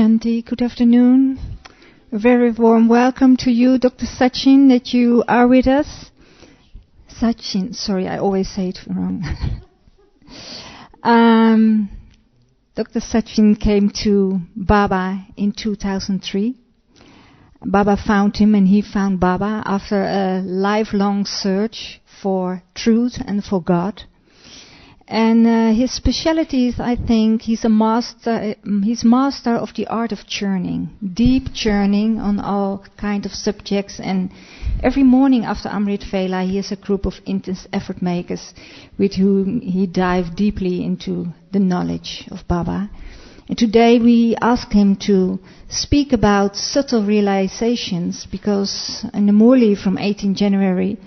Shanti, good afternoon. A very warm welcome to you, Dr. Sachin, that you are with us. Sachin, sorry, I always say it wrong. Dr. Sachin came to Baba in 2003. Baba found him and he found Baba after a lifelong search for truth and for God. And his specialty is, I think, he's master of the art of churning, deep churning on all kind of subjects. And every morning after Amrit Vela, he has a group of intense effort makers with whom he dives deeply into the knowledge of Baba. And today we ask him to speak about subtle realizations, because in the Murli from 18 January,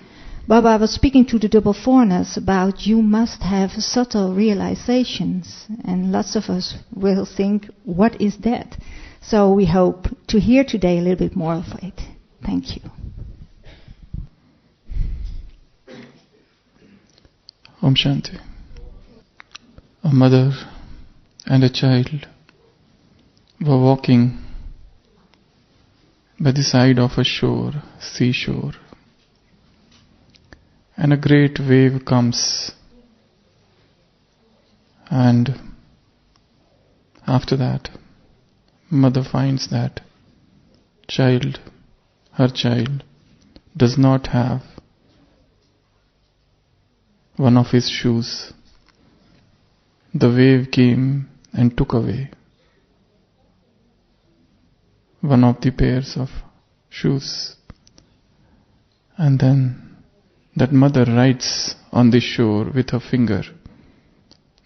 Baba was speaking to the double foreigners about you must have subtle realizations, and lots of us will think, what is that? So we hope to hear today a little bit more of it. Thank you. Om Shanti. A mother and a child were walking by the side of a shore, seashore, and a great wave comes, and after that, mother finds that her child, does not have one of his shoes. The wave came and took away one of the pairs of shoes. And then that mother writes on the shore with her finger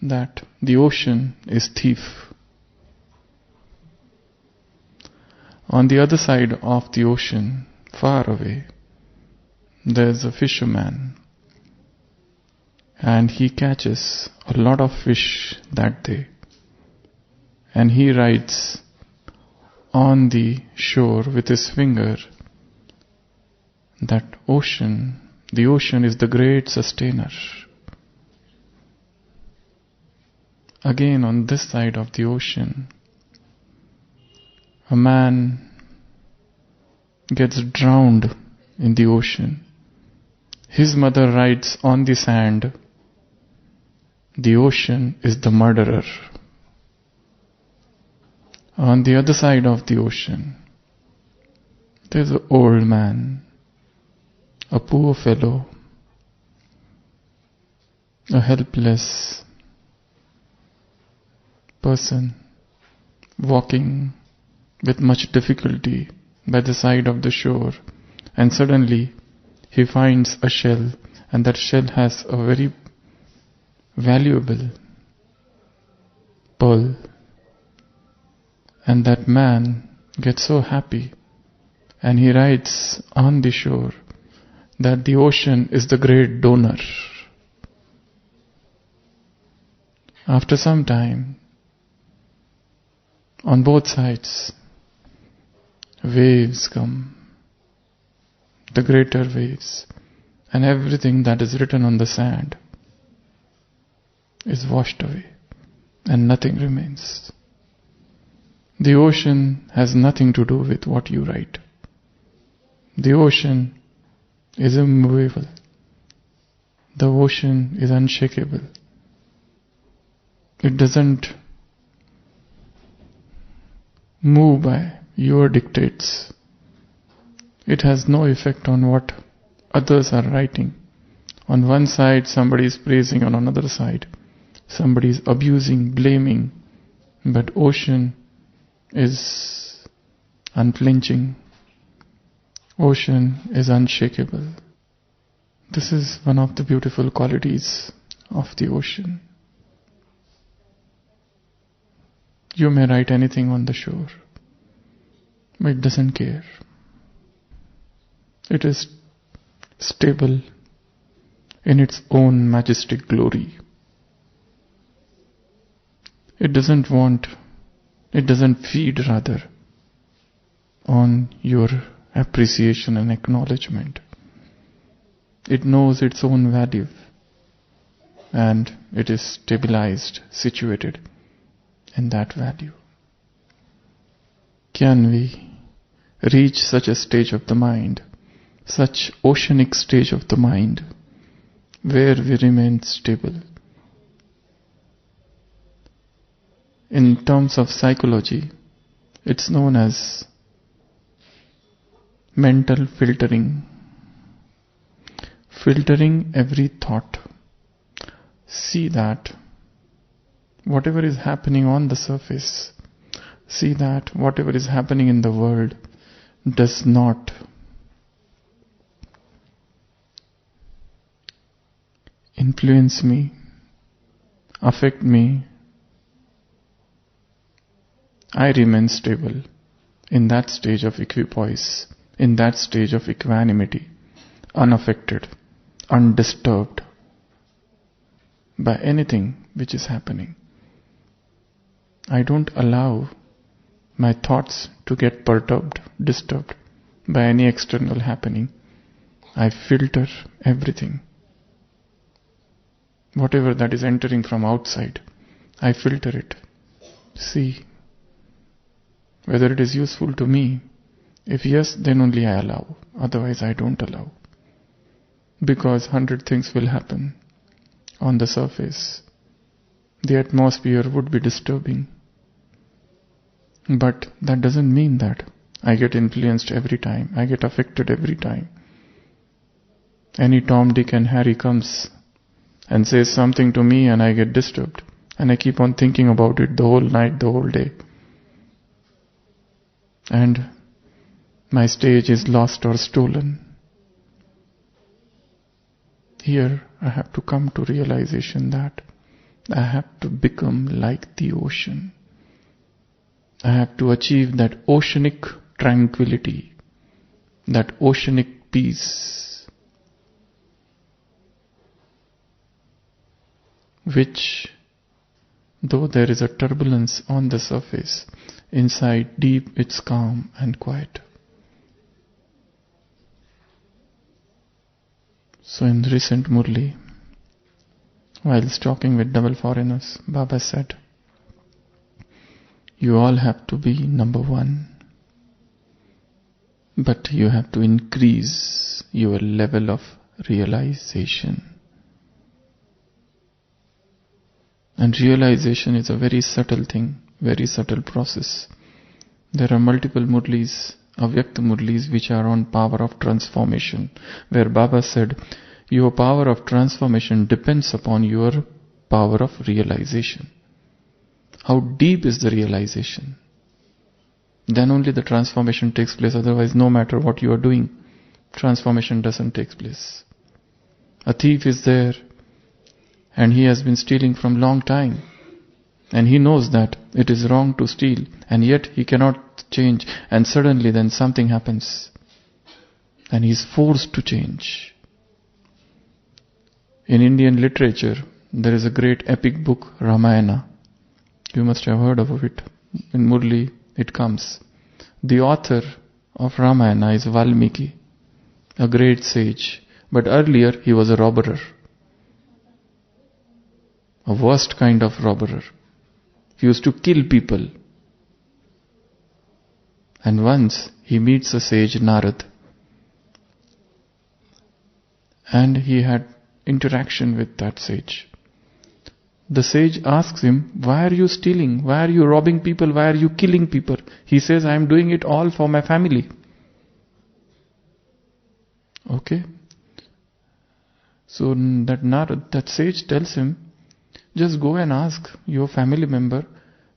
that the ocean is thief. On the other side of the ocean, far away, there's a fisherman, and he catches a lot of fish that day, and he writes on the shore with his finger that the ocean is the great sustainer. Again, on this side of the ocean, a man gets drowned in the ocean. His mother writes on the sand, the ocean is the murderer. On the other side of the ocean, there's an old man, a poor fellow, a helpless person, walking with much difficulty by the side of the shore, and suddenly he finds a shell, and that shell has a very valuable pearl, and that man gets so happy, and he writes on the shore that the ocean is the great donor. After some time, on both sides, waves come, the greater waves, and everything that is written on the sand is washed away, and nothing remains. The ocean has nothing to do with what you write. The ocean is immovable. The ocean is unshakable. It doesn't move by your dictates. It has no effect on what others are writing. On one side somebody is praising, on another side somebody is abusing, blaming, but ocean is unflinching. Ocean is unshakable. This is one of the beautiful qualities of the ocean. You may write anything on the shore, but it doesn't care. It is stable in its own majestic glory. It doesn't feed rather on your appreciation and acknowledgement. It knows its own value, and it is stabilized, situated in that value. Can we reach such a stage of the mind, such oceanic stage of the mind, where we remain stable? In terms of psychology, it's known as mental filtering. Filtering every thought. See that whatever is happening on the surface, see that whatever is happening in the world does not influence me, affect me. I remain stable in that stage of equipoise, in that stage of equanimity, unaffected, undisturbed by anything which is happening. I don't allow my thoughts to get perturbed, disturbed by any external happening. I filter everything. Whatever that is entering from outside, I filter it. See whether it is useful to me, If yes, then only I allow. Otherwise I don't allow. Because 100 things will happen on the surface. The atmosphere would be disturbing. But that doesn't mean that I get influenced every time. I get affected every time. Any Tom, Dick and Harry comes and says something to me and I get disturbed. And I keep on thinking about it the whole night, the whole day. And my stage is lost or stolen. Here I have to come to realization that I have to become like the ocean. I have to achieve that oceanic tranquility, that oceanic peace, which, though there is a turbulence on the surface, inside deep it's calm and quiet. So in recent Murli, whilst talking with double foreigners, Baba said, you all have to be number one, but you have to increase your level of realization. And realization is a very subtle thing, very subtle process. There are multiple Murlis, Avyakta Murlis, which are on power of transformation, where Baba said, your power of transformation depends upon your power of realization. How deep is the realization? Then only the transformation takes place, otherwise no matter what you are doing, transformation doesn't take place. A thief is there, and he has been stealing from long time. And he knows that it is wrong to steal, and yet he cannot change. And suddenly then something happens, and he is forced to change. In Indian literature, there is a great epic book, Ramayana. You must have heard of it. In Murli, it comes. The author of Ramayana is Valmiki, a great sage. But earlier he was a robber. A worst kind of robber. He used to kill people. And once he meets a sage, Narad. And he had interaction with that sage. The sage asks him, why are you stealing? Why are you robbing people? Why are you killing people? He says, I am doing it all for my family. Okay. So that Narad, that sage tells him, just go and ask your family member,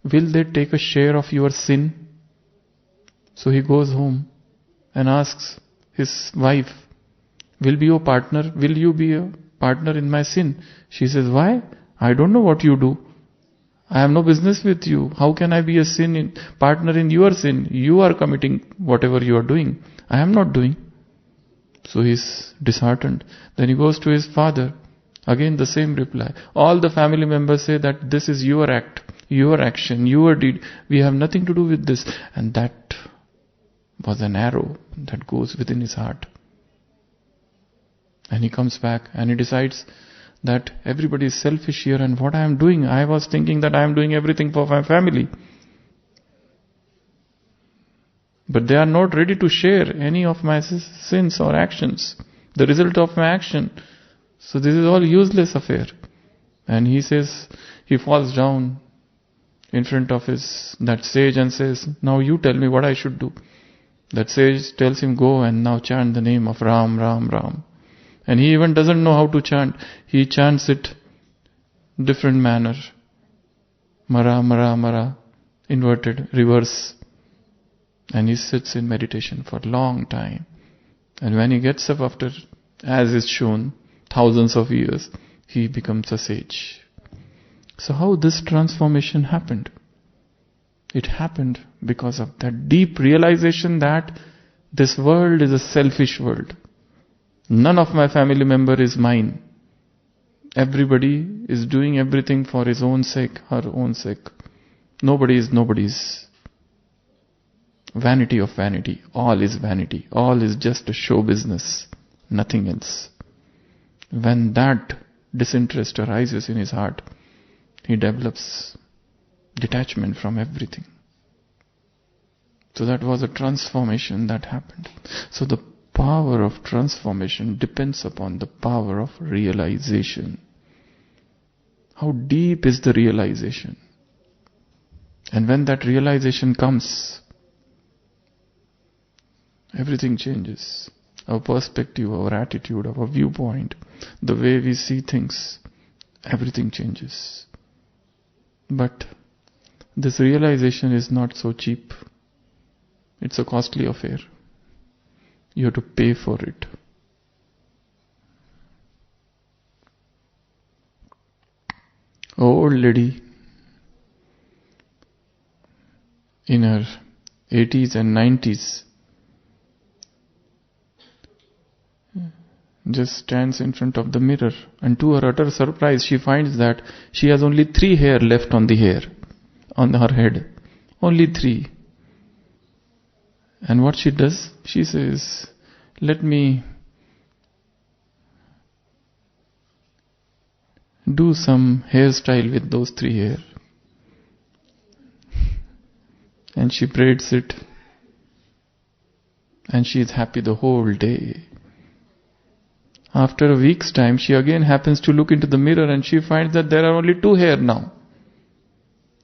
will they take a share of your sin? So he goes home and asks his wife, will be your partner? Will you be a partner in my sin? She says, why? I don't know what you do. I have no business with you. How can I be a partner in your sin? You are committing whatever you are doing. I am not doing. So he is disheartened. Then he goes to his father. Again the same reply. All the family members say that this is your act, your action, your deed. We have nothing to do with this. And that was an arrow that goes within his heart. And he comes back and he decides that everybody is selfish here, and what I am doing, I was thinking that I am doing everything for my family. But they are not ready to share any of my sins or actions, the result of my action. So this is all useless affair. And he says, he falls down in front of that sage and says, now you tell me what I should do. That sage tells him, go and now chant the name of Ram, Ram, Ram. And he even doesn't know how to chant. He chants it different manner. Mara, Mara, Mara. Inverted, reverse. And he sits in meditation for a long time. And when he gets up after, as is shown, thousands of years, he becomes a sage. So how this transformation happened? It happened because of that deep realization that this world is a selfish world. None of my family member is mine. Everybody is doing everything for his own sake, her own sake. Nobody is nobody's. Vanity of vanity. All is vanity. All is just a show business. Nothing else. When that disinterest arises in his heart, he develops detachment from everything. So that was a transformation that happened. So the power of transformation depends upon the power of realization. How deep is the realization? And when that realization comes, everything changes. Our perspective, our attitude, our viewpoint, the way we see things, everything changes. But this realization is not so cheap. It's a costly affair. You have to pay for it. Old lady in her 80s and 90s just stands in front of the mirror, and to her utter surprise she finds that she has only 3 hair left on her head. Only 3. And what she does, she says, let me do some hairstyle with those 3 hair. And she braids it. And she is happy the whole day. After a week's time, she again happens to look into the mirror and she finds that there are only 2 hair now.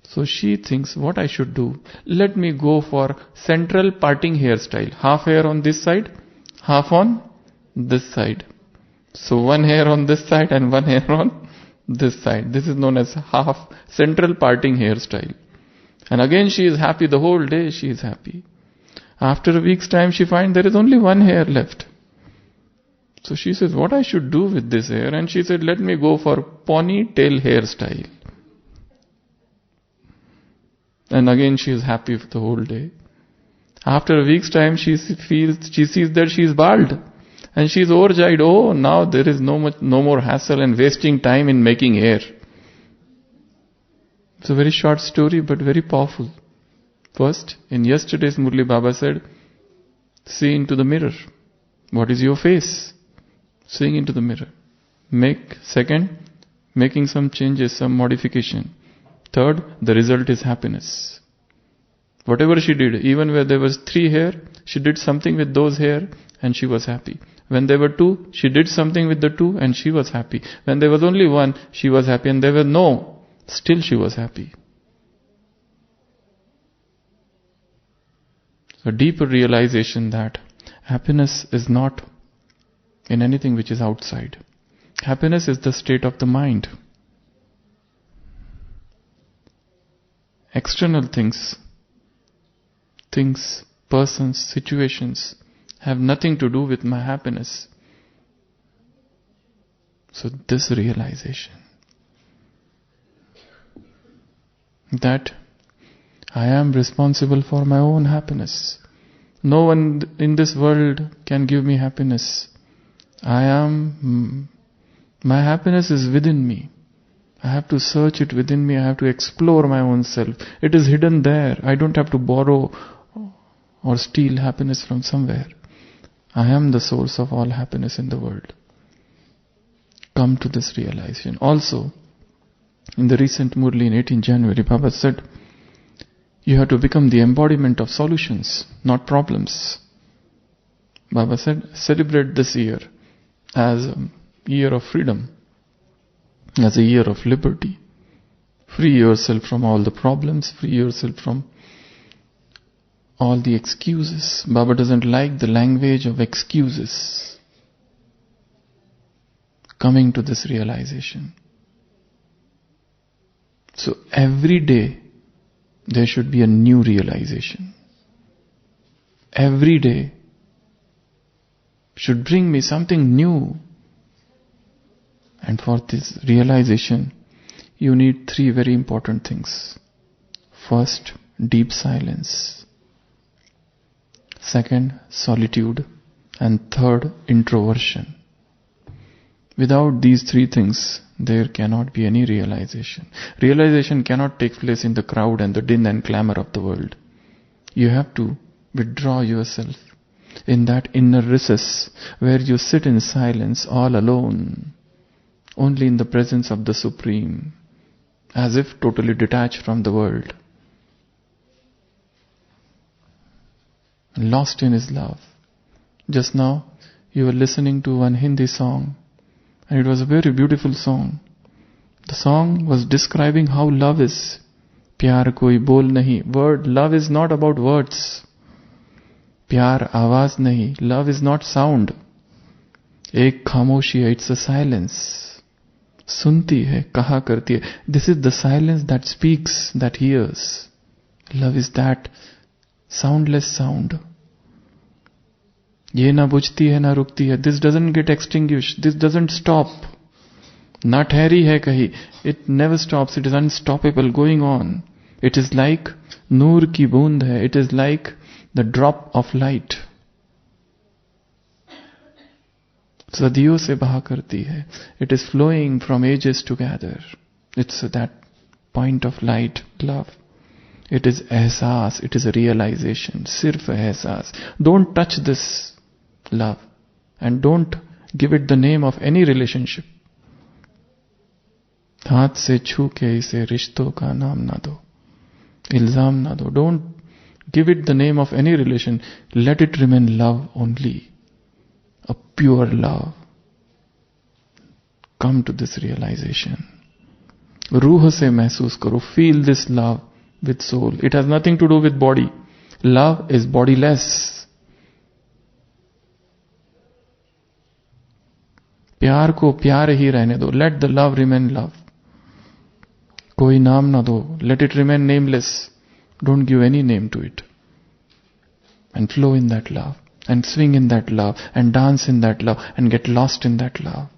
So she thinks, what I should do? Let me go for central parting hairstyle. Half hair on this side, half on this side. So 1 hair on this side and 1 hair on this side. This is known as half central parting hairstyle. And again she is happy the whole day. She is happy. After a week's time, she finds there is only 1 hair left. So she says, what I should do with this hair? And she said, let me go for ponytail hairstyle. And again she is happy for the whole day. After a week's time, she sees that she is bald. And she is overjoyed. Oh, now there is no more hassle and wasting time in making hair. It's a very short story, but very powerful. First, in yesterday's Murli, Baba said, see into the mirror. What is your face? Seeing into the mirror. Second, making some changes, some modification. Third, the result is happiness. Whatever she did, even where there was 3 hair, she did something with those hair and she was happy. When there were 2, she did something with the 2 and she was happy. When there was only 1, she was happy, and there were no, still she was happy. A deeper realization that happiness is not in anything which is outside. Happiness is the state of the mind. External things, persons, situations have nothing to do with my happiness. So this realization that I am responsible for my own happiness. No one in this world can give me happiness. My happiness is within me. I have to search it within me. I have to explore my own self. It is hidden there. I don't have to borrow or steal happiness from somewhere. I am the source of all happiness in the world. Come to this realization. Also, in the recent Murli in 18 January, Baba said, you have to become the embodiment of solutions, not problems. Baba said, celebrate this year as a year of freedom, as a year of liberty. Free yourself from all the problems, free yourself from all the excuses. Baba doesn't like the language of excuses. Coming to this realization. So every day there should be a new realization. Every day should bring me something new. And for this realization, you need 3 very important things. First, deep silence. Second, solitude. And third, introversion. Without these 3 things, there cannot be any realization. Realization cannot take place in the crowd and the din and clamor of the world. You have to withdraw yourself in that inner recess where you sit in silence all alone, only in the presence of the Supreme, as if totally detached from the world. lost in His love. Just now, you were listening to one Hindi song, and it was a very beautiful song. The song was describing how love is. Pyar koi bol nahi. Word, love is not about words. Pyar आवाज nahi. Love is not sound. एक खामोशी है, it's a silence. सुनती है, कहा करती है. This is the silence that speaks, that hears. Love is that soundless sound. ये ना बुझती है ना रुकती है. This doesn't get extinguished. This doesn't stop. ना ठहरी है कहीं. It never stops. It is unstoppable, going on. It is like नूर की बूंद है. It is like the drop of light. सदियों से बहा करती है. It is flowing from ages together. It's that point of light, love. It is एहसास. It is a realization. सिर्फ एहसास. Don't touch this love. And don't give it the name of any relationship. हाथ से छू के इसे रिश्तों का नाम ना दो. इल्जाम ना दो. Don't give it the name of any relation. Let it remain love only. A pure love. Come to this realization. रूह से महसूस करो. Feel this love with soul. It has nothing to do with body. Love is bodiless. प्यार को प्यार ही रहने दो. Let the love remain love. कोई नाम ना दो. Let it remain nameless. Don't give any name to it. And flow in that love. And swing in that love. And dance in that love. And get lost in that love.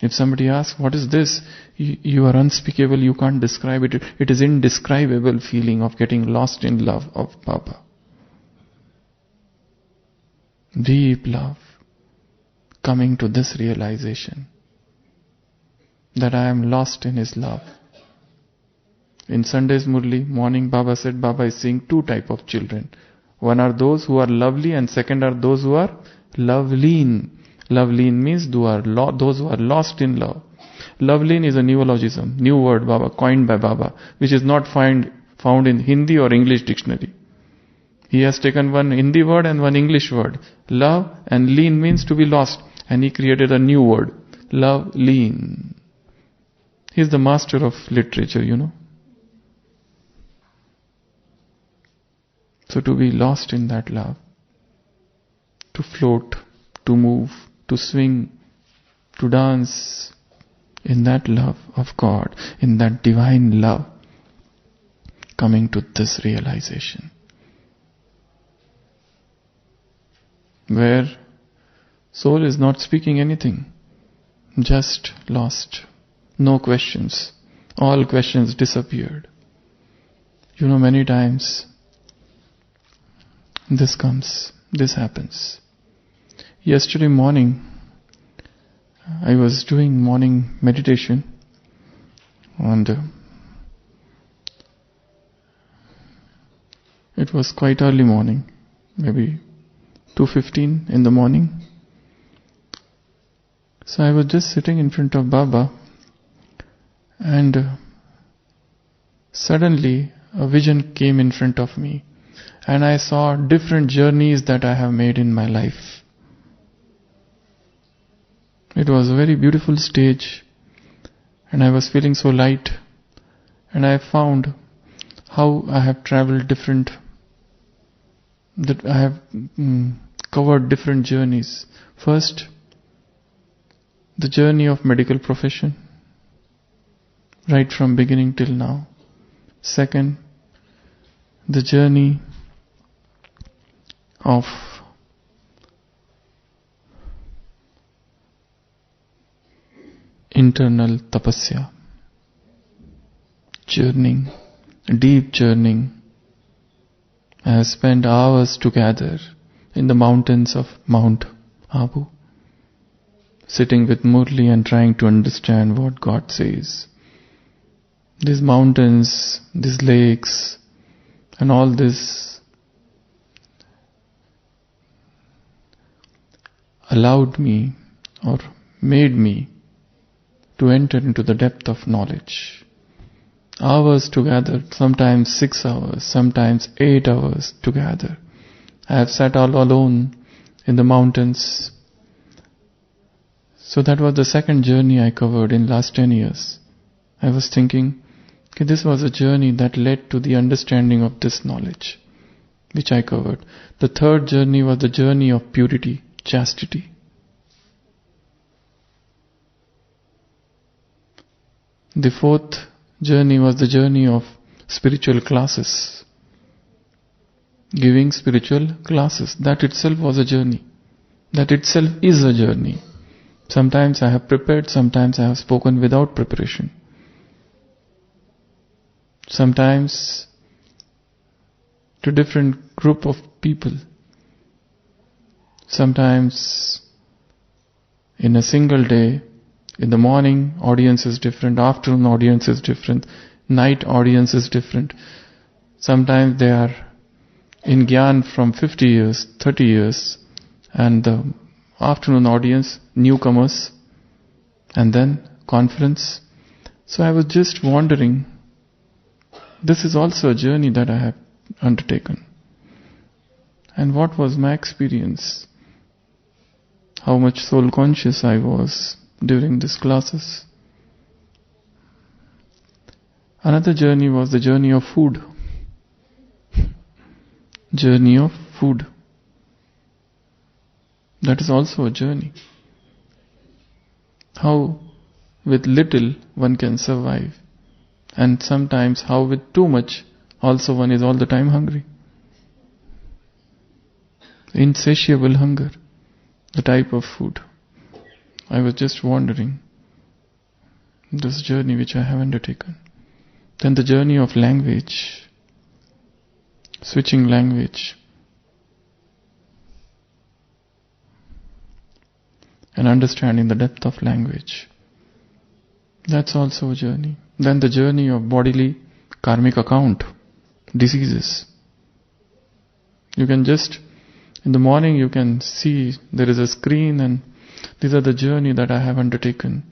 If somebody asks, what is this? You are unspeakable. You can't describe it. It is indescribable feeling of getting lost in love of Baba. Deep love. Coming to this realization that I am lost in His love. In Sunday's Murli, morning Baba said, Baba is seeing two type of children. One are those who are lovely, and second are those who are loveleen. Loveleen means those who are lost in love. Loveleen is a neologism, new word Baba, coined by Baba, which is not found in Hindi or English dictionary. He has taken one Hindi word and one English word. Love and leen means to be lost. And he created a new word, loveleen. He is the master of literature, you know. So to be lost in that love, to float, to move, to swing, to dance in that love of God, in that divine love, coming to this realization, where soul is not speaking anything, just lost. No questions. All questions disappeared. You know, many times this happens. Yesterday morning, I was doing morning meditation, and it was quite early morning, maybe 2:15 in the morning. So I was just sitting in front of Baba, and suddenly a vision came in front of me, and I saw different journeys that I have made in my life. It was a very beautiful stage, and I was feeling so light, and I found how I have traveled that I have covered different journeys. First, the journey of medical profession, right from beginning till now. Second, the journey of internal tapasya, journeying, deep journeying. I have spent hours together in the mountains of Mount Abu, sitting with Murli and trying to understand what God says. These mountains, these lakes, and all this allowed me or made me to enter into the depth of knowledge. Hours together, sometimes 6 hours, sometimes 8 hours together, I have sat all alone in the mountains. So that was the second journey I covered in last 10 years. I was thinking, okay, this was a journey that led to the understanding of this knowledge, which I covered. The third journey was the journey of purity, chastity. The fourth journey was the journey of spiritual classes. Giving spiritual classes. That itself was a journey. That itself is a journey. Sometimes I have prepared, sometimes I have spoken without preparation. Sometimes to different group of people. Sometimes in a single day, in the morning audience is different, afternoon audience is different, night audience is different. Sometimes they are in Gyan from 50 years, 30 years, and the afternoon audience, newcomers, and then conference. So I was just wondering, this is also a journey that I have undertaken. And what was my experience? How much soul conscious I was during these classes. Another journey was the journey of food. Journey of food. That is also a journey. How with little one can survive, and sometimes how with too much also one is all the time hungry. Insatiable hunger, the type of food. I was just wondering this journey which I have undertaken. Then the journey of language, switching language, and understanding the depth of language. That's also a journey. Then the journey of bodily karmic account, diseases. You can just, in the morning you can see there is a screen, and these are the journey that I have undertaken.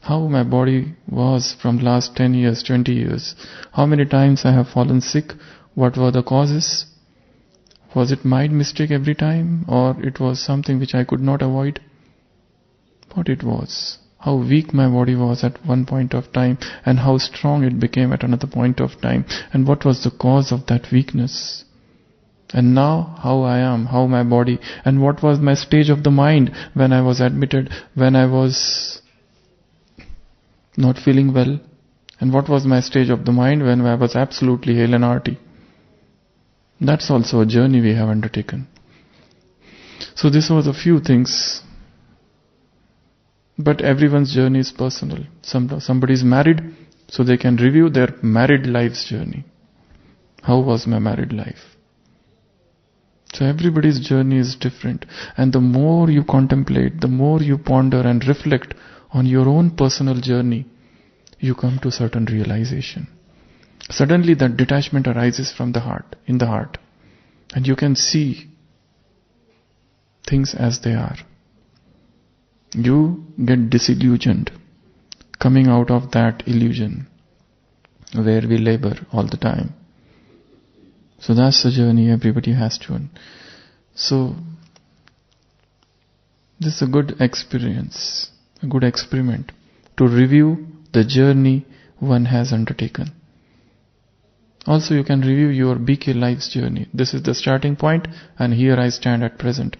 How my body was from last 10 years, 20 years. How many times I have fallen sick. What were the causes? Was it my mistake every time, or it was something which I could not avoid? What it was. How weak my body was at one point of time, and how strong it became at another point of time, and what was the cause of that weakness. And now, how I am, how my body, and what was my stage of the mind when I was admitted, when I was not feeling well, and what was my stage of the mind when I was absolutely hale and hearty. That's also a journey we have undertaken. So this was a few things. But everyone's journey is personal. Somebody is married, so they can review their married life's journey. How was my married life? So everybody's journey is different. And the more you contemplate, the more you ponder and reflect on your own personal journey, you come to certain realization. Suddenly that detachment arises from the heart, in the heart. And you can see things as they are. You get disillusioned, coming out of that illusion where we labor all the time. So that's the journey everybody has to. So this is a good experience, a good experiment to review the journey one has undertaken. Also you can review your BK life's journey. This is the starting point, and here I stand at present.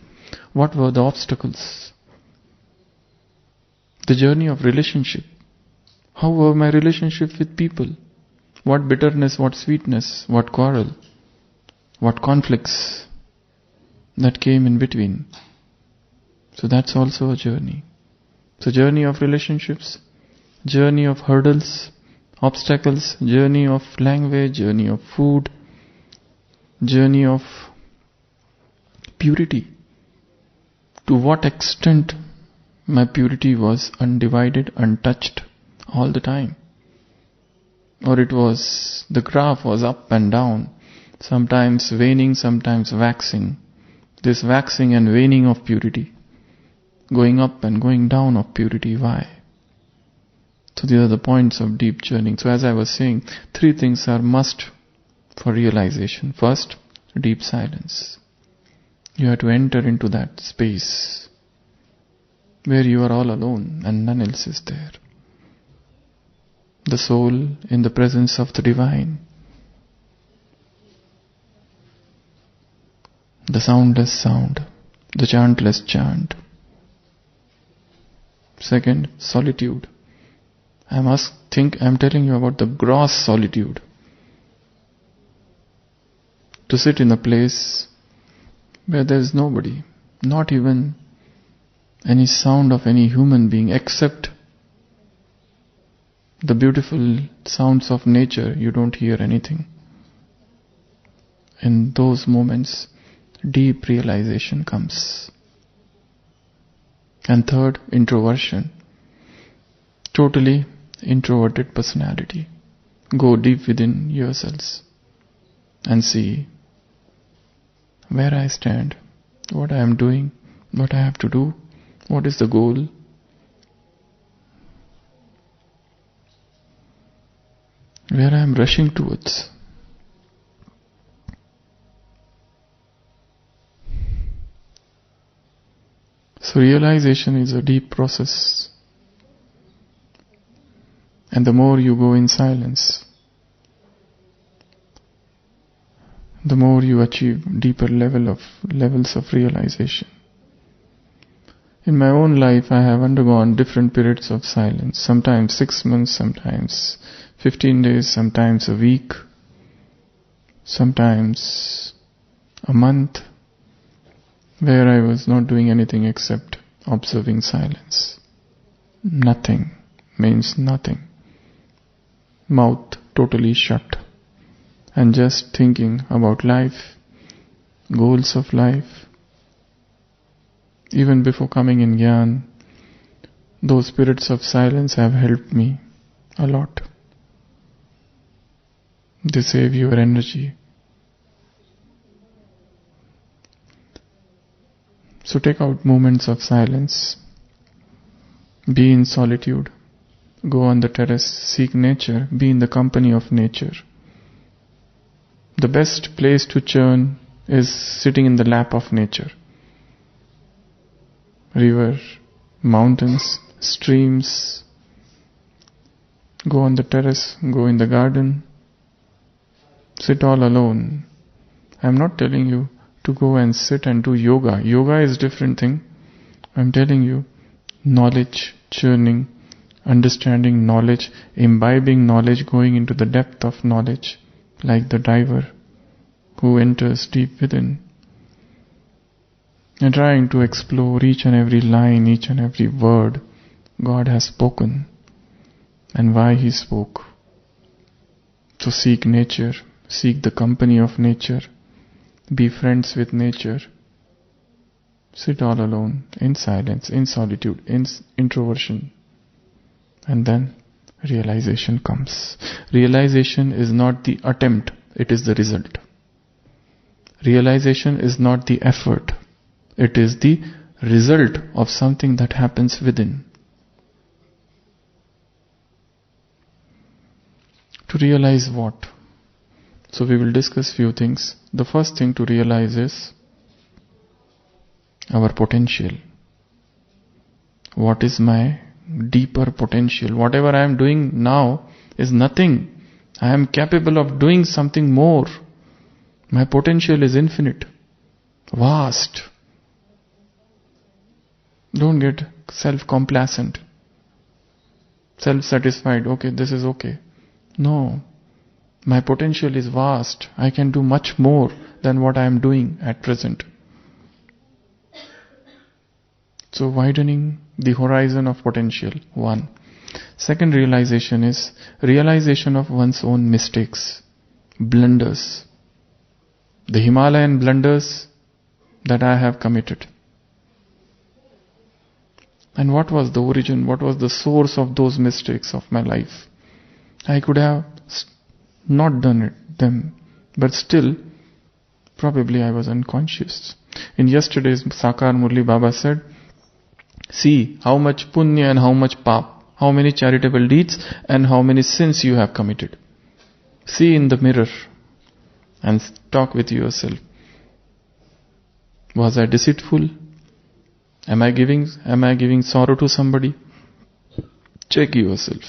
What were the obstacles? The journey of relationship. How were my relationship with people? What bitterness, what sweetness, what quarrel, what conflicts that came in between. So that's also a journey. So journey of relationships, journey of hurdles, obstacles, journey of language, journey of food, journey of purity. To what extent my purity was undivided, untouched all the time. Or it was, the graph was up and down, sometimes waning, sometimes waxing. This waxing and waning of purity, going up and going down of purity, why? So these are the points of deep journeying. So as I was saying, 3 things are must for realization. First, deep silence. You have to enter into that space where you are all alone and none else is there. The soul in the presence of the divine. The soundless sound, the chantless chant. Second, solitude. I'm telling you about the gross solitude. To sit in a place where there is nobody, not even any sound of any human being except the beautiful sounds of nature. You don't hear anything. In those moments, deep realization comes. And third, introversion. Totally introverted personality. Go deep within yourselves and see where I stand, what I am doing, what I have to do, what is the goal. Where I am rushing towards. So realization is a deep process. And the more you go in silence, the more you achieve deeper levels of realization. In my own life, I have undergone different periods of silence, sometimes 6 months, sometimes 15 days, sometimes a week, sometimes a month, where I was not doing anything except observing silence. Nothing means nothing. Mouth totally shut. And just thinking about life, goals of life. Even before coming in Gyan, those periods of silence have helped me a lot. They save your energy. So take out moments of silence. Be in solitude. Go on the terrace, seek nature, be in the company of nature. The best place to churn is sitting in the lap of nature. River, mountains, streams. Go on the terrace, go in the garden. Sit all alone. I'm not telling you to go and sit and do yoga. Yoga is a different thing. I'm telling you, knowledge, churning, understanding knowledge, imbibing knowledge, going into the depth of knowledge, like the diver who enters deep within, and trying to explore each and every line, each and every word God has spoken, and why He spoke. So seek nature, seek the company of nature, be friends with nature, sit all alone, in silence, in solitude, in introversion. And then realization comes. Realization is not the attempt, it is the result. Realization is not the effort, it is the result of something that happens within. To realize what? So we will discuss few things. The first thing to realize is our potential. What is my deeper potential? Whatever I am doing now is nothing. I am capable of doing something more. My potential is infinite, vast. Don't get self-complacent, self-satisfied. Okay, this is okay. No. My potential is vast. I can do much more than what I am doing at present. So widening the horizon of potential, one. Second realization is realization of one's own mistakes, blunders. The Himalayan blunders that I have committed. And what was the origin, what was the source of those mistakes of my life? I could have not done them, but still, probably I was unconscious. In yesterday's Sakar Murli, Baba said, see how much punya and how much pap, how many charitable deeds and how many sins you have committed. See in the mirror and talk with yourself. Was I deceitful? Am I giving sorrow to somebody? Check yourself.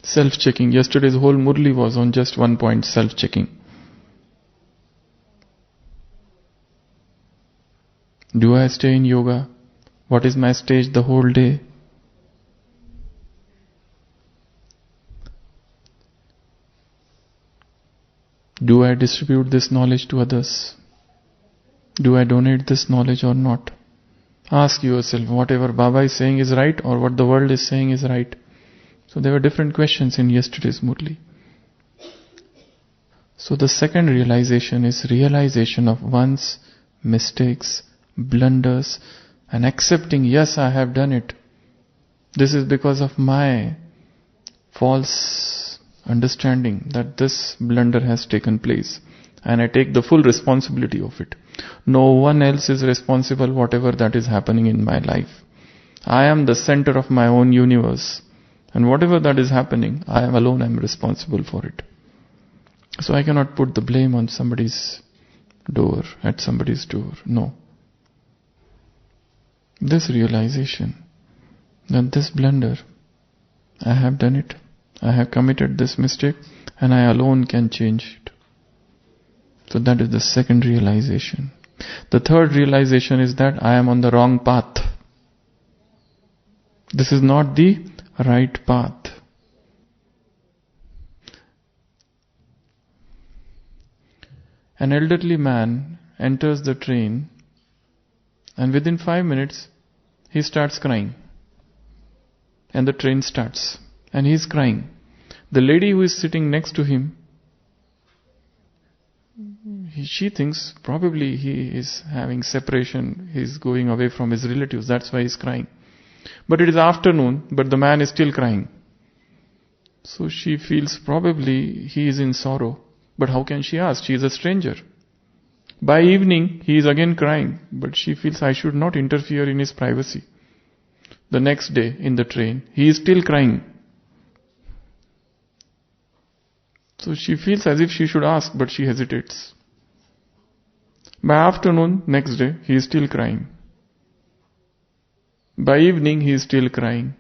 Self-checking. Yesterday's whole Murli was on just one point, self-checking. Do I stay in yoga? What is my stage the whole day? Do I distribute this knowledge to others? Do I donate this knowledge or not? Ask yourself, whatever Baba is saying is right or what the world is saying is right. So there were different questions in yesterday's Murli. So the second realization is realization of one's mistakes, blunders, and accepting, yes, I have done it. This is because of my false understanding that this blunder has taken place, and I take the full responsibility of it. No one else is responsible whatever that is happening in my life. I am the center of my own universe, and whatever that is happening, I am alone, I am responsible for it. So I cannot put the blame on somebody's door, at somebody's door. No. This realization that this blunder, I have done it, I have committed this mistake, and I alone can change it. So that is the second realization. The third realization is that I am on the wrong path. This is not the right path. An elderly man enters the train, and within 5 minutes he starts crying. And the train starts, and he is crying. The lady who is sitting next to him, she thinks probably he is having separation, he is going away from his relatives, that's why he is crying. But it is afternoon, but the man is still crying. So she feels probably he is in sorrow. But how can she ask? She is a stranger. By evening, he is again crying, but she feels I should not interfere in his privacy. The next day in the train, he is still crying. So she feels as if she should ask, but she hesitates. By afternoon, next day, he is still crying. By evening, he is still crying.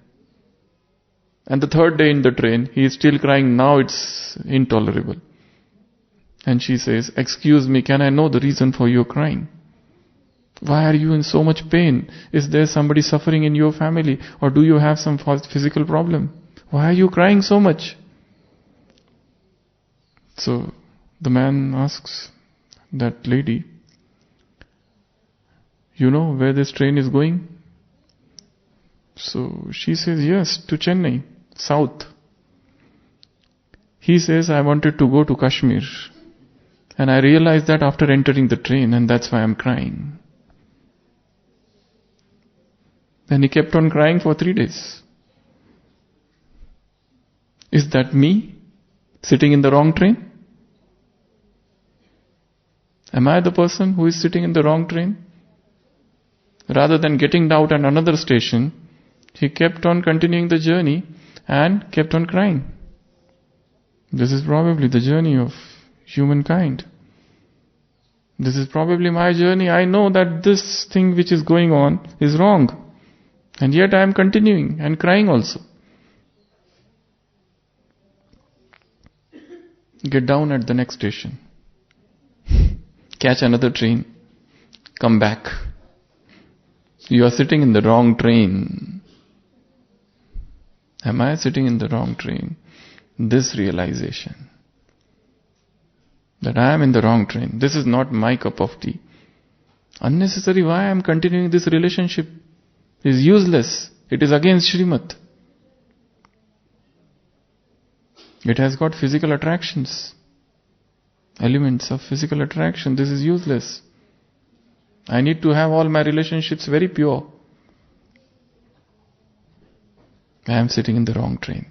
And the third day in the train, he is still crying. Now it's intolerable. And she says, excuse me, can I know the reason for your crying? Why are you in so much pain? Is there somebody suffering in your family? Or do you have some physical problem? Why are you crying so much? So the man asks that lady, you know where this train is going? So she says, yes, to Chennai, south. He says, I wanted to go to Kashmir. And I realized that after entering the train, and that's why I'm crying. Then he kept on crying for 3 days. Is that me sitting in the wrong train? Am I the person who is sitting in the wrong train? Rather than getting out at another station, he kept on continuing the journey and kept on crying. This is probably the journey of humankind. This is probably my journey. I know that this thing which is going on is wrong. And yet I am continuing and crying also. Get down at the next station. Catch another train. Come back. You are sitting in the wrong train. Am I sitting in the wrong train? This realization that I am in the wrong train. This is not my cup of tea. Unnecessary why I am continuing this relationship is useless. It is against Srimad. It has got physical attractions. Elements of physical attraction. This is useless. I need to have all my relationships very pure. I am sitting in the wrong train.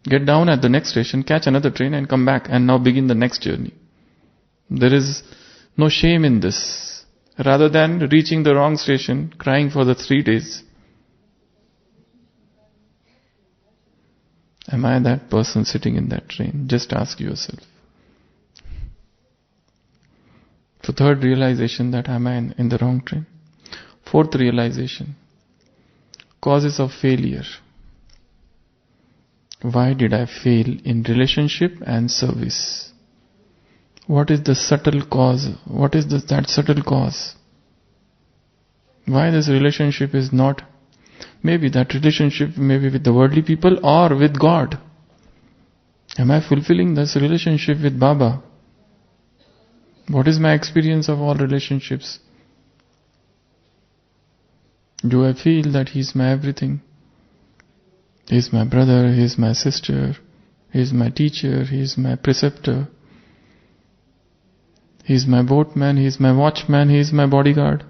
Get down at the next station, catch another train and come back and now begin the next journey. There is no shame in this. Rather than reaching the wrong station, crying for the 3 days. Am I that person sitting in that train? Just ask yourself. So third realization, that am I in the wrong train. Fourth realization, causes of failure. Why did I fail in relationship and service? What is the subtle cause? What is that subtle cause? Why this relationship is not, maybe that relationship maybe with the worldly people or with God. Am I fulfilling this relationship with Baba? What is my experience of all relationships? Do I feel that He is my everything? He is my brother, He is my sister, He is my teacher, He is my preceptor, He is my boatman, He is my watchman, He is my bodyguard,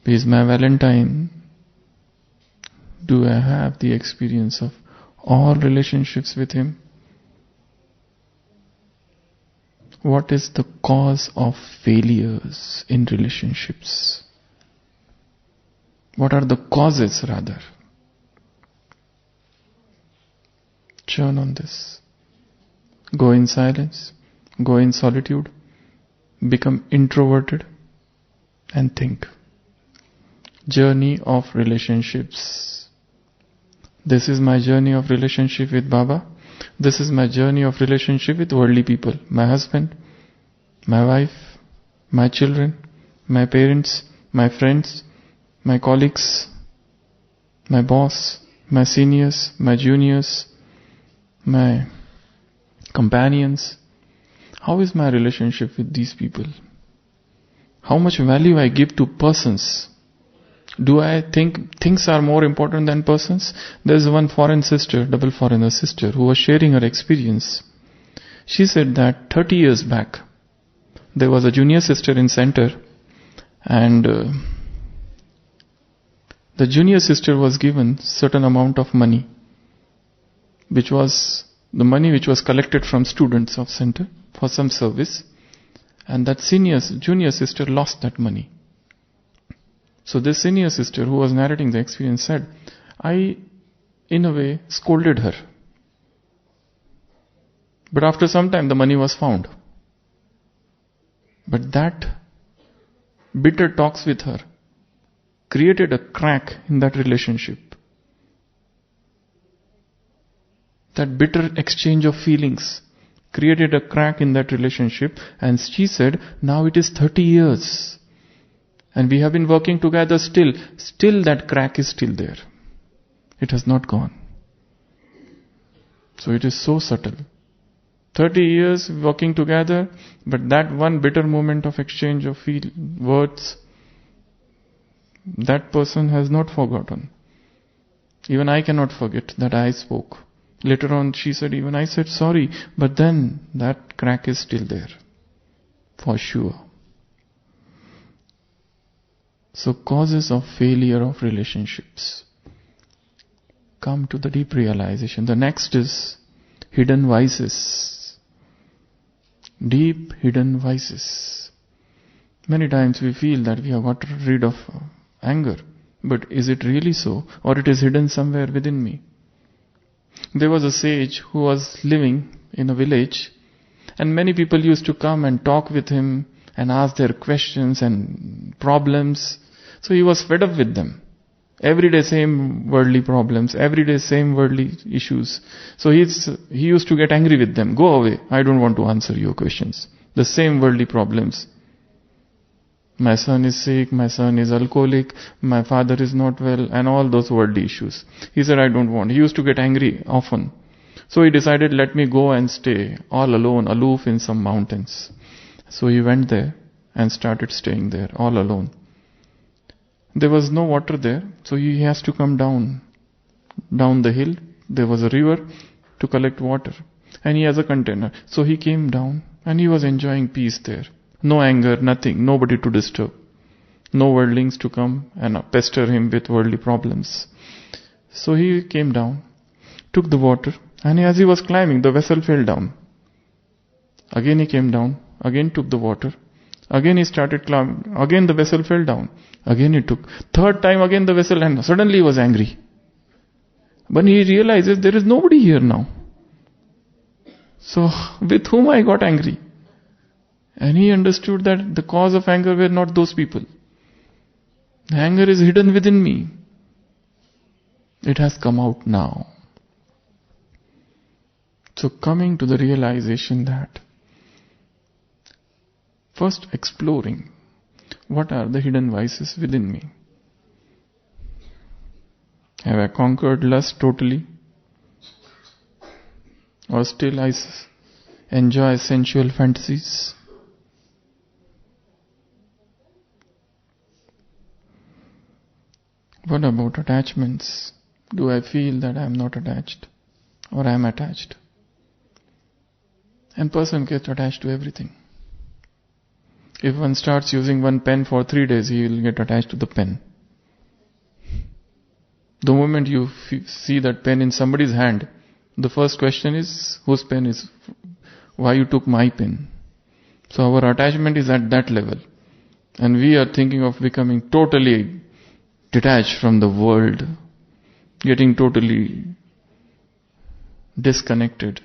He is my Valentine. Do I have the experience of all relationships with Him? What is the cause of failures in relationships? What are the causes rather? Churn on this. Go in silence, go in solitude, become introverted and think. Journey of relationships. This is my journey of relationship with Baba. This is my journey of relationship with worldly people. My husband, my wife, my children, my parents, my friends, my colleagues, my boss, my seniors, my juniors, my companions. How is my relationship with these people? How much value I give to persons? Do I think things are more important than persons? There's one foreign sister, double foreigner sister, who was sharing her experience. She said that 30 years back, there was a junior sister in center, and the junior sister was given certain amount of money, which was the money which was collected from students of center for some service, and that junior sister lost that money. So this senior sister who was narrating the experience said, I, in a way, scolded her. But after some time the money was found. But that bitter talks with her created a crack in that relationship. That bitter exchange of feelings created a crack in that relationship, and she said, now it is 30 years. And we have been working together still that crack is still there. It has not gone. So it is so subtle. 30 years working together, but that one bitter moment of exchange of words, that person has not forgotten. Even I cannot forget that I spoke. Later on she said, even I said sorry, but then that crack is still there. For sure. So causes of failure of relationships. Come to the deep realization. The next is hidden vices. Deep hidden vices. Many times we feel that we have got rid of anger. But is it really so? Or it is hidden somewhere within me? There was a sage who was living in a village, and many people used to come and talk with him and ask their questions and problems. So he was fed up with them. Every day same worldly problems, every day same worldly issues. So he used to get angry with them. Go away, I don't want to answer your questions. The same worldly problems. My son is sick, my son is alcoholic, my father is not well, and all those worldly issues. He said, I don't want. He used to get angry often. So he decided, let me go and stay all alone, aloof in some mountains. So he went there and started staying there all alone. There was no water there, so he has to come down the hill. There was a river to collect water, and he has a container. So he came down and he was enjoying peace there. No anger, nothing, nobody to disturb. No worldlings to come and pester him with worldly problems. So he came down, took the water, and as he was climbing, the vessel fell down. Again he came down, again took the water. Again he started climbing, again the vessel fell down. Again he took. Third time again the vessel, and suddenly he was angry. But he realizes there is nobody here now. So with whom I got angry? And he understood that the cause of anger were not those people. Anger is hidden within me. It has come out now. So coming to the realization that first exploring what are the hidden vices within me. Have I conquered lust totally? Or still I enjoy sensual fantasies? What about attachments? Do I feel that I am not attached or I am attached? And person gets attached to everything. If one starts using one pen for 3 days, he will get attached to the pen. The moment you see that pen in somebody's hand, the first question is, whose pen is, why you took my pen? So our attachment is at that level. And we are thinking of becoming totally detached from the world, getting totally disconnected.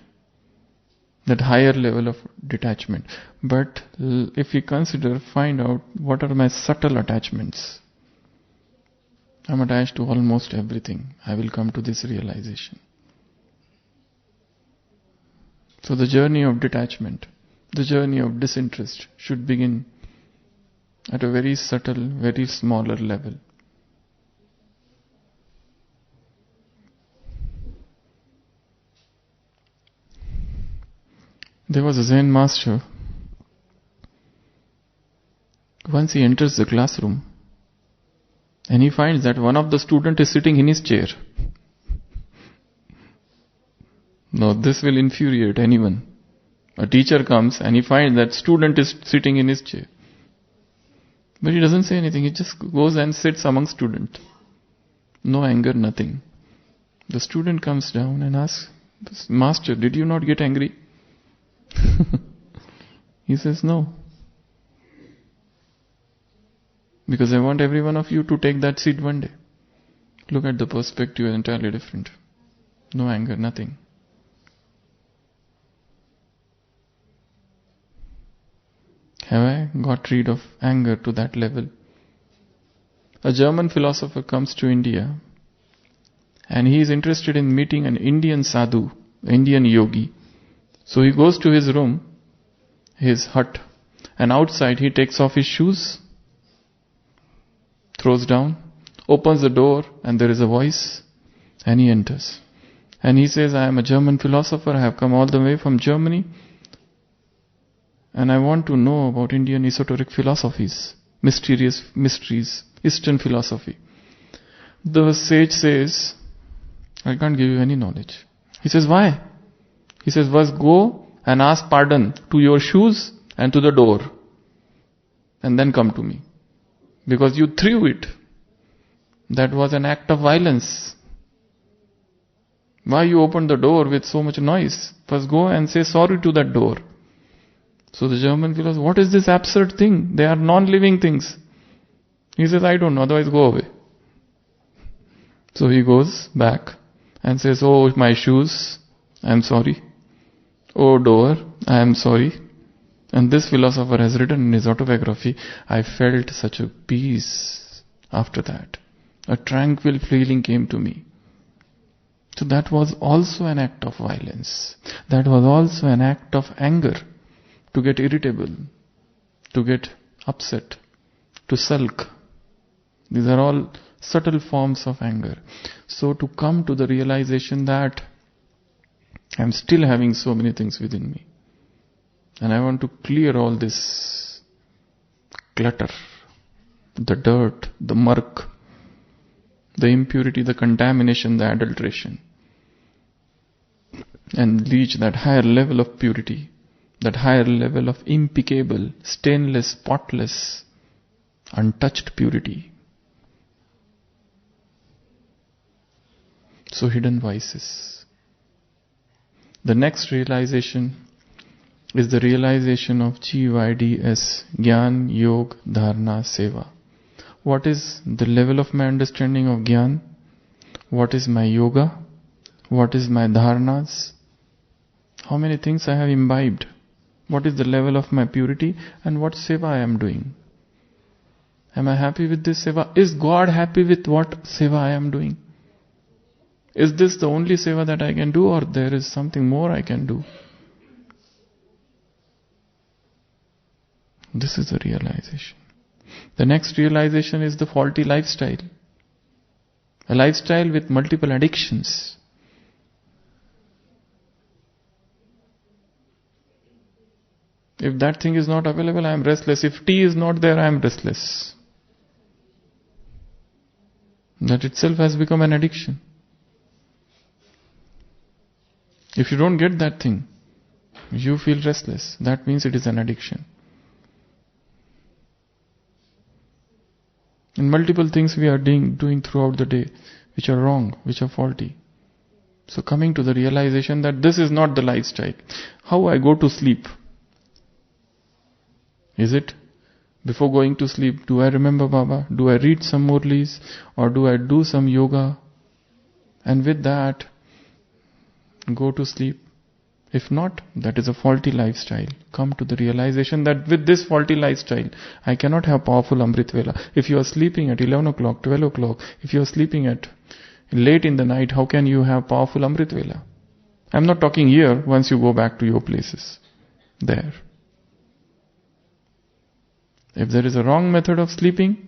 That higher level of detachment. But if we consider, find out what are my subtle attachments. I'm attached to almost everything. I will come to this realization. So the journey of detachment, the journey of disinterest should begin at a very subtle, very smaller level. There was a Zen master. Once he enters the classroom and he finds that one of the students is sitting in his chair. Now this will infuriate anyone. A teacher comes and he finds that student is sitting in his chair. But he doesn't say anything. He just goes and sits among students. No anger, nothing. The student comes down and asks, Master, did you not get angry? He says, no. Because I want every one of you to take that seat one day. Look at the perspective, entirely different. No anger, nothing. Have I got rid of anger to that level? A German philosopher comes to India and he is interested in meeting an Indian sadhu, Indian yogi. So he goes to his room, his hut, and outside he takes off his shoes, throws down, opens the door, and there is a voice, and he enters. And he says, I am a German philosopher, I have come all the way from Germany, and I want to know about Indian esoteric philosophies, mysterious mysteries, Eastern philosophy. The sage says, I can't give you any knowledge. He says, why? He says, first go and ask pardon to your shoes and to the door. And then come to me. Because you threw it. That was an act of violence. Why you opened the door with so much noise? First go and say sorry to that door. So the German philosopher, what is this absurd thing? They are non-living things. He says, I don't know, otherwise go away. So he goes back and says, oh, my shoes, I am sorry. Oh door, I am sorry. And this philosopher has written in his autobiography, I felt such a peace after that. A tranquil feeling came to me. So that was also an act of violence. That was also an act of anger. To get irritable, to get upset, to sulk. These are all subtle forms of anger. So to come to the realization that I am still having so many things within me. And I want to clear all this clutter, the dirt, the murk, the impurity, the contamination, the adulteration. And reach that higher level of purity, that higher level of impeccable, stainless, spotless, untouched purity. So hidden vices. The next realization is the realization of GYDS, Gyan, Yog, Dharana, Seva. What is the level of my understanding of Gyan? What is my yoga? What is my dharanas? How many things I have imbibed? What is the level of my purity and what seva I am doing? Am I happy with this seva? Is God happy with what seva I am doing? Is this the only seva that I can do, or there is something more I can do? This is the realization. The next realization is the faulty lifestyle. A lifestyle with multiple addictions. If that thing is not available, I am restless. If tea is not there, I am restless. That itself has become an addiction. If you don't get that thing, you feel restless. That means it is an addiction. And multiple things we are doing throughout the day, which are wrong, which are faulty. So coming to the realization that this is not the lifestyle. How I go to sleep? Is it before going to sleep, do I remember Baba? Do I read some murlis? Or do I do some yoga? And with that, go to sleep. If not, that is a faulty lifestyle. Come to the realization that with this faulty lifestyle, I cannot have powerful Amrit Vela. If you are sleeping at 11 o'clock, 12 o'clock, if you are sleeping at late in the night, how can you have powerful Amrit Vela? I am not talking here once you go back to your places. There. If there is a wrong method of sleeping,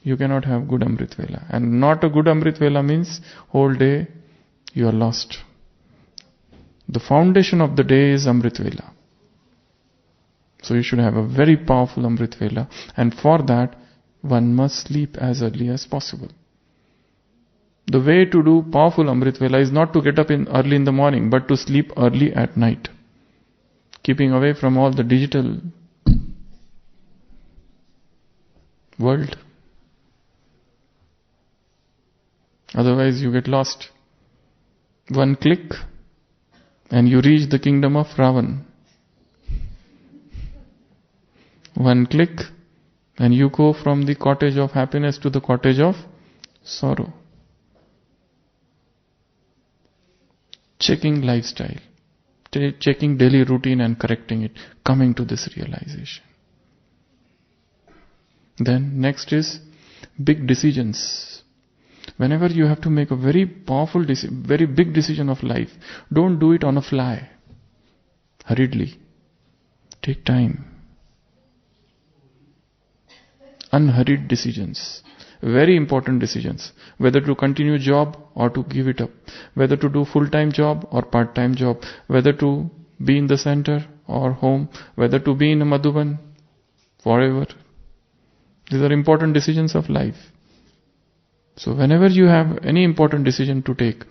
you cannot have good Amrit Vela. And not a good Amrit Vela means whole day you are lost. The foundation of the day is Amrit Vela. So you should have a very powerful Amrit Vela, and for that one must sleep as early as possible. The way to do powerful Amrit Vela is not to get up early in the morning, but to sleep early at night. Keeping away from all the digital world. Otherwise you get lost. One click and you reach the kingdom of Ravan. One click and you go from the cottage of happiness to the cottage of sorrow. Checking lifestyle, checking daily routine and correcting it, coming to this realization. Then next is big decisions. Whenever you have to make a very powerful, very big decision of life, don't do it on a fly, hurriedly. Take time. Unhurried decisions. Very important decisions. Whether to continue job or to give it up. Whether to do full-time job or part-time job. Whether to be in the center or home. Whether to be in a Madhuban forever. These are important decisions of life. So whenever you have any important decision to take,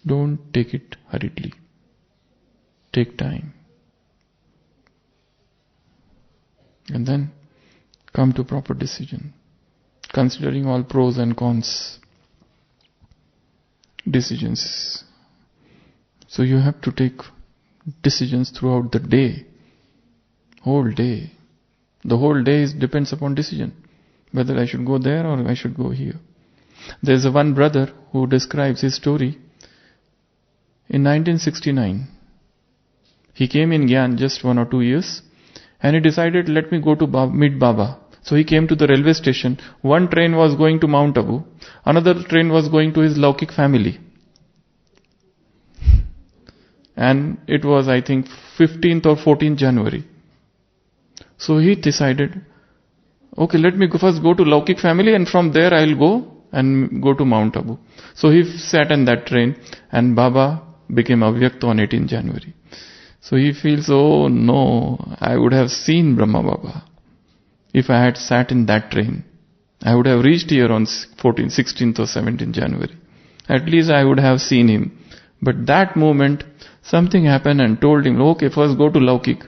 don't take it hurriedly. Take time. And then come to proper decision. Considering all pros and cons. Decisions. So you have to take decisions throughout the day. Whole day. The whole day depends upon decision. Whether I should go there or I should go here. There is one brother who describes his story. In 1969, he came in Gyan just 1 or 2 years, and he decided, let me go to meet Baba. So he came to the railway station. One train was going to Mount Abu. Another train was going to his Laukik family. And it was, I think, 15th or 14th January. So he decided, okay, let me first go to Laukik family, and from there I'll go and go to Mount Abu. So he sat in that train, and Baba became Avyakt on 18th January. So he feels, oh no, I would have seen Brahma Baba. If I had sat in that train, I would have reached here on 14th, 16th or 17th January. At least I would have seen him. But that moment, something happened and told him, okay, first go to Laukik.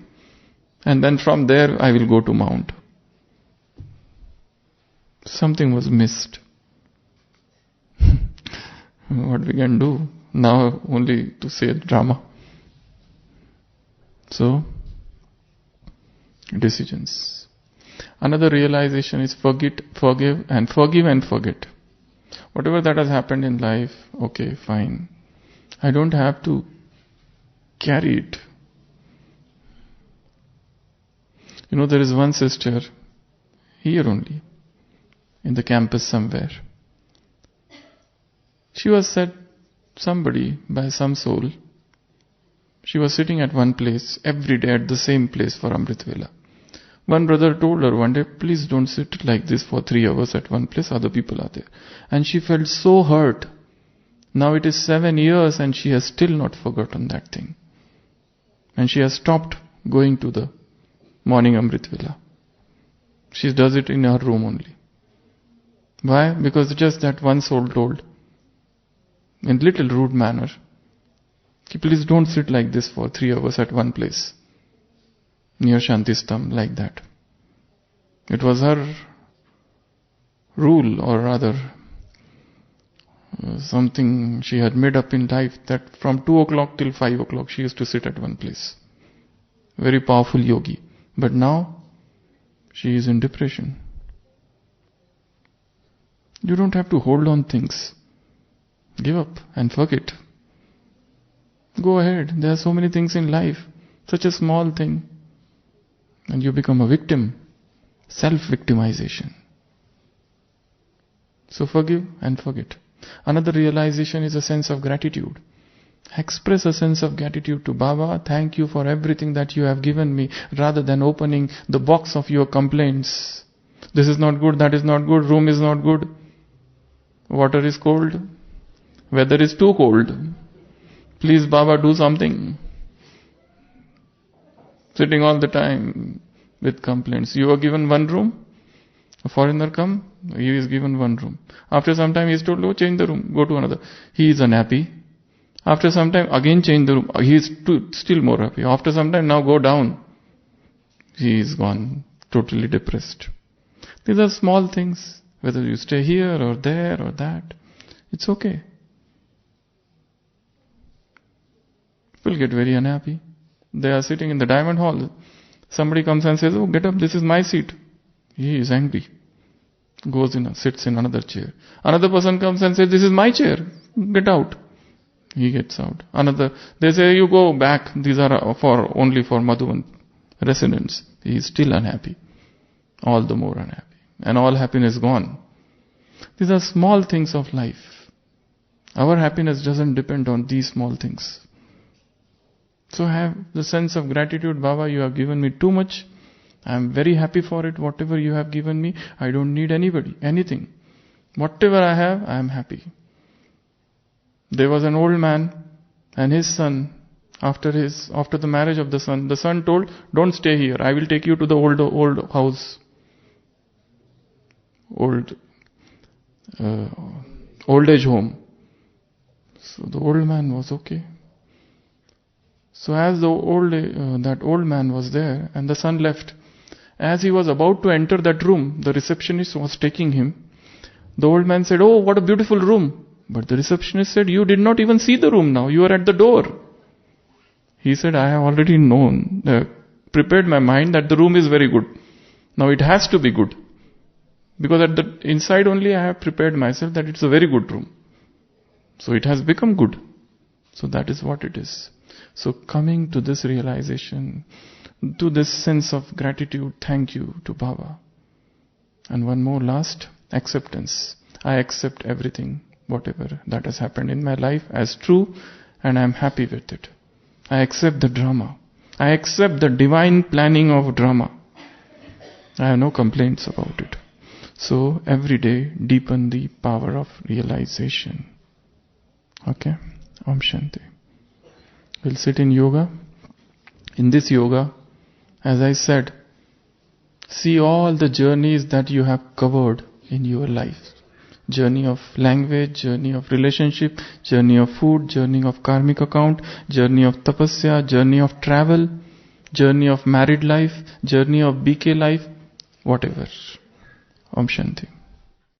And then from there I will go to Mount. Something was missed. What we can do? Now only to say drama. So, decisions. Another realization is forgive and forget. Whatever that has happened in life, okay, fine. I don't have to carry it. There is one sister, here only, in the campus somewhere. She was said, somebody, by some soul, she was sitting at one place, every day at the same place for Amrit Vela. One brother told her one day, please don't sit like this for 3 hours at one place, other people are there. And she felt so hurt. Now it is 7 years and she has still not forgotten that thing. And she has stopped going to the morning Amrit Vela. She does it in her room only. Why? Because just that one soul told, in little rude manner, please don't sit like this for 3 hours at one place, near Shantistam, like that. It was her rule, or rather, something she had made up in life, that from 2 o'clock till 5 o'clock she used to sit at one place. Very powerful yogi. But now, she is in depression. You don't have to hold on things. Give up and forget. Go ahead. There are so many things in life. Such a small thing. And you become a victim. Self-victimization. So forgive and forget. Another realization is a sense of gratitude. Express a sense of gratitude to Baba. Thank you for everything that you have given me, rather than opening the box of your complaints. This is not good, that is not good, room is not good, water is cold, weather is too cold. Please Baba, do something. Sitting all the time with complaints. You are given one room, a foreigner come, he is given one room. After some time he is told, oh, change the room, go to another. He is unhappy. After some time again change the room, he is still more happy. After some time, now go down. He is gone, totally depressed. These are small things, whether you stay here or there or that, it's okay. People get very unhappy. They are sitting in the diamond hall. Somebody comes and says, oh, get up, this is my seat. He is angry. Goes in, sits in another chair. Another person comes and says, this is my chair, get out. He gets out. They say, you go back, these are only for Madhuvan residents. He is still unhappy. All the more unhappy. And all happiness gone. These are small things of life. Our happiness doesn't depend on these small things. So have the sense of gratitude. Baba, you have given me too much. I am very happy for it. Whatever you have given me, I don't need anybody, anything. Whatever I have, I am happy. There was an old man and his son, after the marriage of the son told, don't stay here, I will take you to the old house, old age home. So the old man was okay. So as that old man was there and the son left, as he was about to enter that room, the receptionist was taking him. The old man said, oh, what a beautiful room. But the receptionist said, you did not even see the room now, you are at the door. He said, I have already prepared my mind that the room is very good. Now it has to be good. Because at the inside only I have prepared myself that it's a very good room. So it has become good. So that is what it is. So coming to this realization, to this sense of gratitude, thank you to Baba. And one more last, acceptance. I accept everything, whatever that has happened in my life as true, and I am happy with it. I accept the drama. I accept the divine planning of drama. I have no complaints about it. So every day deepen the power of realization. Okay? Om Shanti. We'll sit in yoga. In this yoga, as I said, see all the journeys that you have covered in your life. Journey of language, journey of relationship, journey of food, journey of karmic account, journey of tapasya, journey of travel, journey of married life, journey of BK life, whatever. Om Shanti.